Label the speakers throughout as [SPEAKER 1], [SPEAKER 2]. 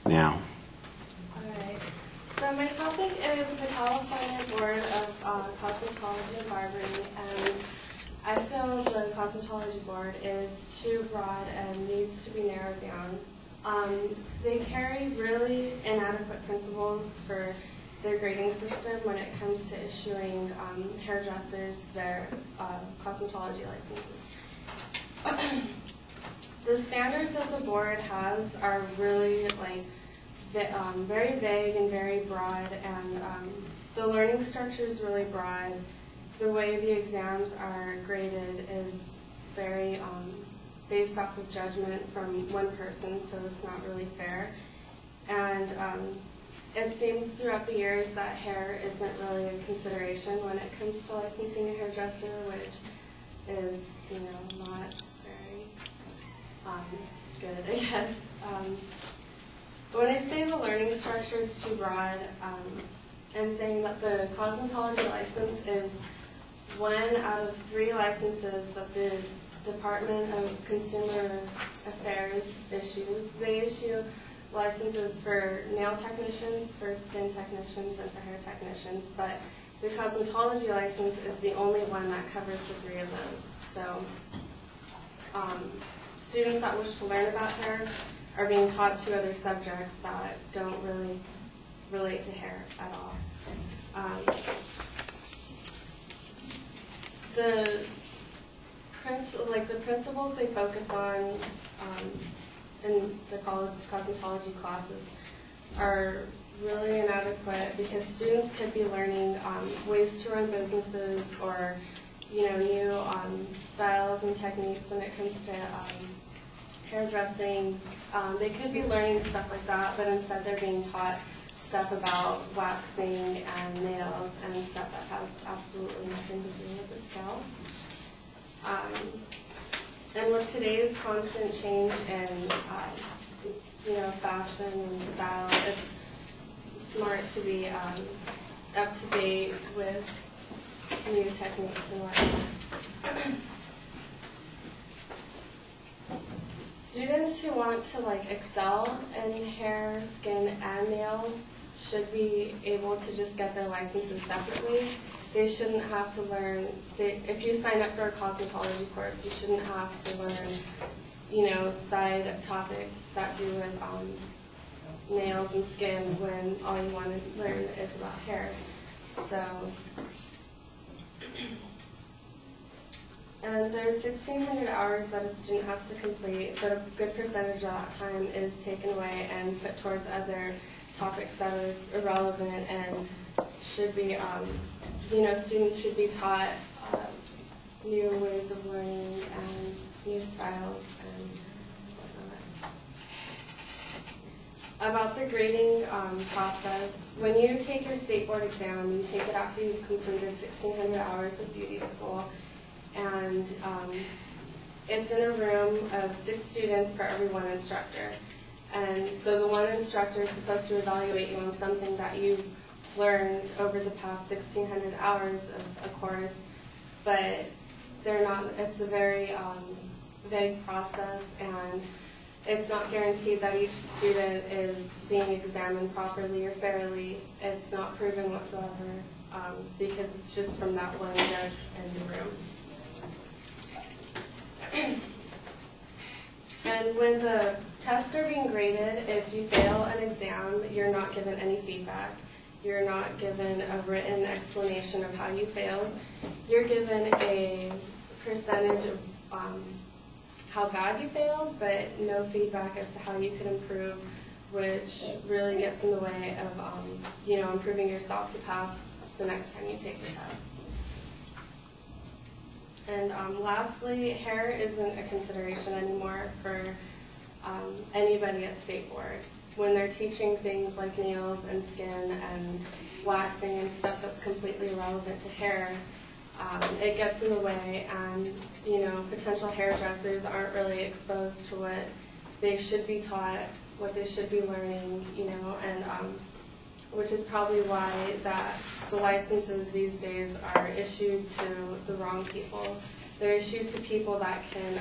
[SPEAKER 1] now.
[SPEAKER 2] Alright, so my topic is the California Board of Cosmetology and Barbering, and I feel the Cosmetology Board is too broad and needs to be narrowed down. They carry really inadequate principles for their grading system when it comes to issuing hairdressers their cosmetology licenses. The standards that the board has are really very vague and very broad, and the learning structure is really broad. The way the exams are graded is very based off of judgment from one person, so it's not really fair. And it seems throughout the years that hair isn't really a consideration when it comes to licensing a hairdresser, which is, not very good, I guess. When I say the learning structure is too broad, I'm saying that the cosmetology license is one out of 3 licenses that the Department of Consumer Affairs issues. They issue licenses for nail technicians, for skin technicians, and for hair technicians, but the cosmetology license is the only one that covers the 3 of those. So students that wish to learn about hair are being taught 2 other subjects that don't really relate to hair at all. The principles they focus on in the college cosmetology classes are really inadequate because students could be learning ways to run businesses or new styles and techniques when it comes to hairdressing. They could be learning stuff like that, but instead they're being taught stuff about waxing and nails and stuff that has absolutely nothing to do with the scalp. And with today's constant change in fashion and style, it's smart to be up to date with new techniques and whatnot. Students who want to excel in hair, skin, and nails should be able to just get their licenses separately. They shouldn't have to learn, if you sign up for a cosmetology course, you shouldn't have to learn, side topics that do with nails and skin when all you want to learn is about hair. So, and there's 1,600 hours that a student has to complete, but a good percentage of that time is taken away and put towards other topics that are irrelevant and should be, students should be taught new ways of learning and new styles and whatnot. About the grading process, when you take your state board exam, you take it after you've completed 1,600 hours of beauty school, and it's in a room of 6 students for every 1 instructor. And so the 1 instructor is supposed to evaluate you on something that you've learned over the past 1,600 hours of a course, but they're not. It's a very vague process, and it's not guaranteed that each student is being examined properly or fairly. It's not proven whatsoever because it's just from that one judge in the room. And when the tests are being graded, if you fail an exam, you're not given any feedback. You're not given a written explanation of how you failed. You're given a percentage of how bad you failed, but no feedback as to how you could improve, which really gets in the way of improving yourself to pass the next time you take the test. And lastly, hair isn't a consideration anymore for anybody at State Board. When they're teaching things like nails and skin and waxing and stuff that's completely irrelevant to hair, it gets in the way, and potential hairdressers aren't really exposed to what they should be taught, what they should be learning, and which is probably why that the licenses these days are issued to the wrong people. They're issued to people that can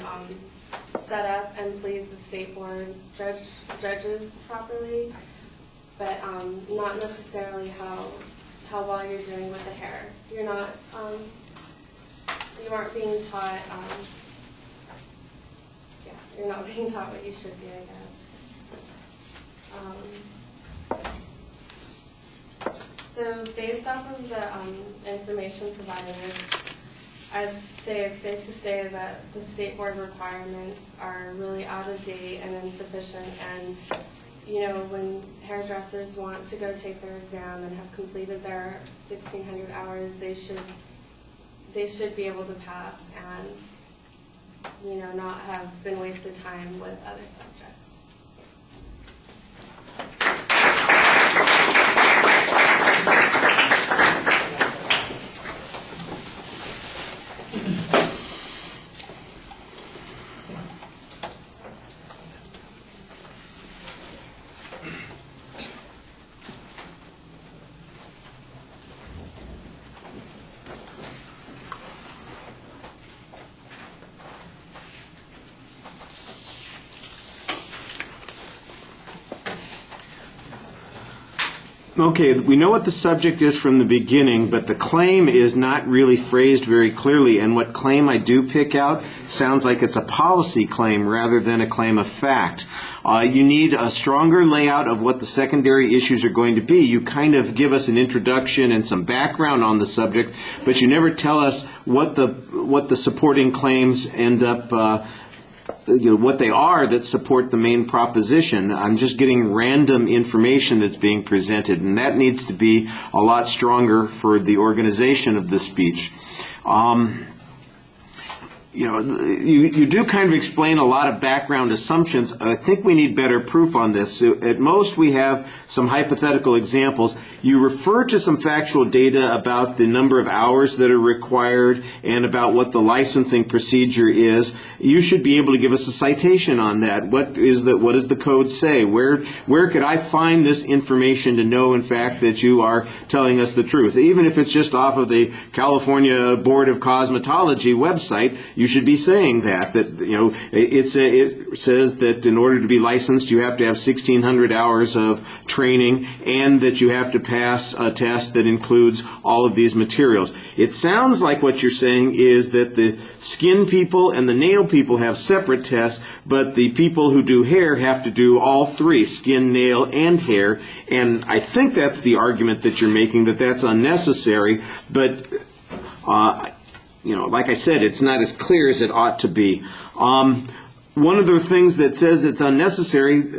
[SPEAKER 2] set up and please the state board judges properly, but not necessarily how well you're doing with the hair. You're not, you aren't being taught, you're not being taught what you should be, I guess. So based off of the information provided, I'd say it's safe to say that the state board requirements are really out of date and insufficient, and you know, when hairdressers want to go take their exam and have completed their 1,600 hours, they should be able to pass and, you know, not have been wasted time with other subjects.
[SPEAKER 1] Okay, we know what the subject is from the beginning, but the claim is not really phrased very clearly, and what claim I do pick out sounds like it's a policy claim rather than a claim of fact. You need a stronger layout of what the secondary issues are going to be. You kind of give us an introduction and some background on the subject, but you never tell us what the supporting claims end up what they are that support the main proposition. I'm just getting random information that's being presented, and that needs to be a lot stronger for the organization of the speech. You do kind of explain a lot of background assumptions. I think we need better proof on this. So at most, we have some hypothetical examples. You refer to some factual data about the number of hours that are required and about what the licensing procedure is. You should be able to give us a citation on that. What does the code say? Where could I find this information to know, in fact, that you are telling us the truth? Even if it's just off of the California Board of Cosmetology website, you should be saying that it says that in order to be licensed, you have to have 1,600 hours of training and that you have to pass a test that includes all of these materials. It sounds like what you're saying is that the skin people and the nail people have separate tests, but the people who do hair have to do all three, skin, nail, and hair. And I think that's the argument that you're making, that that's unnecessary, but like I said, it's not as clear as it ought to be. One of the things that says it's unnecessary,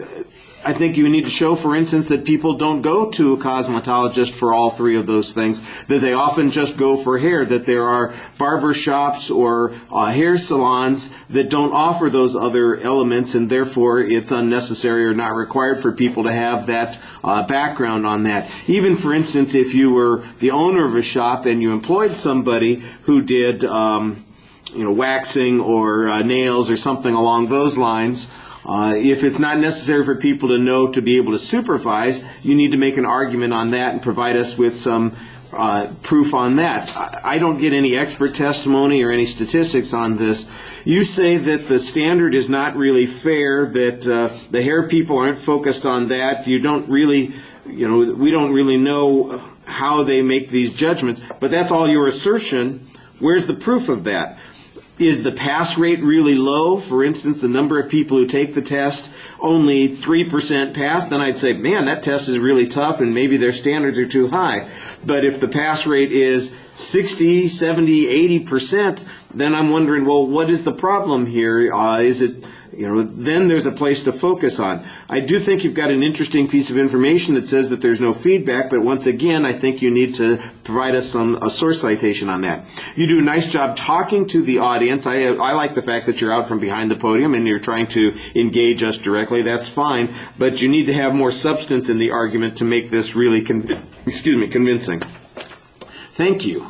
[SPEAKER 1] I think you need to show, for instance, that people don't go to a cosmetologist for all three of those things, that they often just go for hair, that there are barber shops or hair salons that don't offer those other elements, and therefore it's unnecessary or not required for people to have that background on that. Even, for instance, if you were the owner of a shop and you employed somebody who did waxing or nails or something along those lines, if it's not necessary for people to know to be able to supervise, you need to make an argument on that and provide us with some proof on that. I don't get any expert testimony or any statistics on this. You say that the standard is not really fair, that the hair people aren't focused on that. You don't really, we don't really know how they make these judgments, but that's all your assertion. Where's the proof of that? Is the pass rate really low? For instance, the number of people who take the test, only 3% pass, then I'd say, man, that test is really tough and maybe their standards are too high. But if the pass rate is 60, 70, 80%, then I'm wondering, well, what is the problem here? Is it, then there's a place to focus on. I do think you've got an interesting piece of information that says that there's no feedback, but once again, I think you need to provide us a source citation on that. You do a nice job talking to the audience. I like the fact that you're out from behind the podium and you're trying to engage us directly. That's fine, but you need to have more substance in the argument to make this really convincing. Thank you.